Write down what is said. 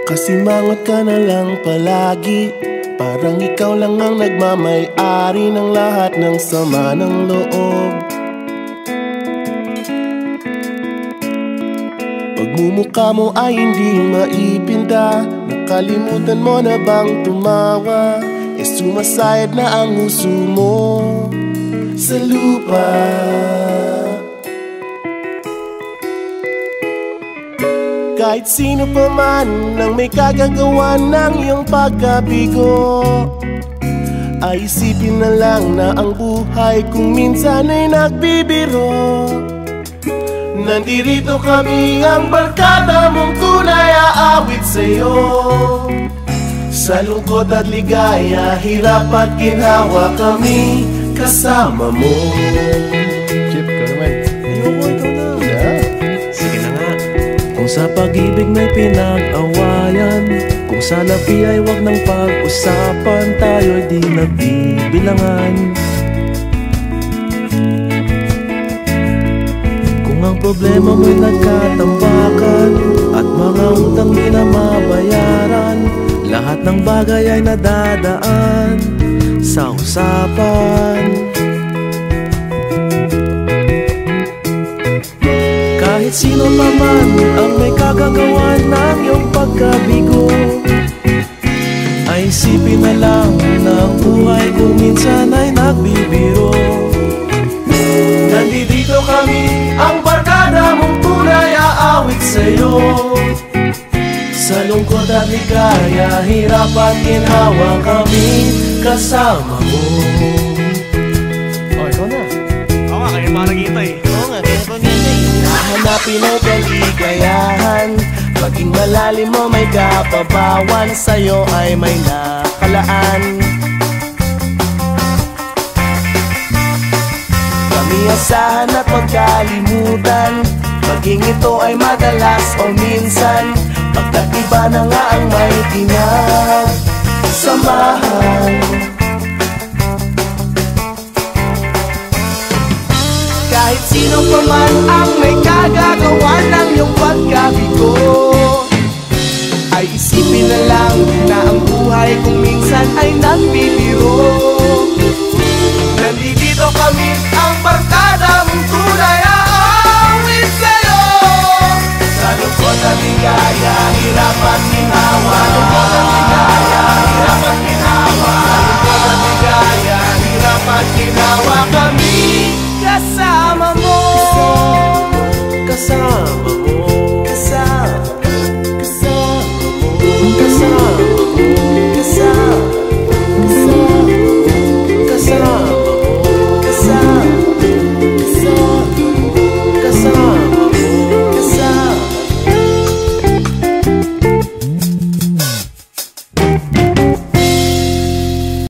Kasimangot ka na lang palagi, parang ikaw lang ang nagmamay-ari ng lahat ng sama ng loob. Pagmumukha mo ay hindi maipinta, nakalimutan mo na bang tumawa? E sumasayad na ang uso mo sa lupa. Kahit sino pa man ang may kagagawa ng iyong pagkabigo, ay isipin na lang na ang buhay kung minsan ay nagbibiro. Nandirito kami, ang barkada mong tunay aawit sa'yo. Sa lungkot at ligaya, hirap at ginhawa, kami kasama mo. Chip, ka naman. Ayoko, ikaw na. Sige na nga. Kung sa pag-ibig may pinag-awayan, kung sa labi ay wag nang pag-usapan, tayo'y di nagbibilangan. Kung ang problema mo'y nagkatambakan at mga utang di na mabayaran, lahat ng bagay ay nadadaan sa usapan. Kahit sino pa man ang may kagagawa ng iyong pagkabigo, ay isipin na lang na ang buhay kung minsan ay nagbibiro. Nandito kami, ang barkada mong tunay aawit sa'yo. Sa lungkot at ligaya, hirap at ginhawa, kami kasama mo. Oh, ikaw na. Oo nga, kayo parang kita eh. Oo nga, kaya pa nito eh. Hanapin ay kaligayahan, maging malalim mo may kapabawan, sa'yo ay may nakalaan. Kami asahan at magkalimutan, maging ito ay madalas o minsan, pagkat iba na nga ang may pinagsamahan. Kahit sino pa man ang may kagagawa ng iyong pagkabigo, ay isipin na lang na ang buhay kung minsan ay nagbibiro. Nandito kami,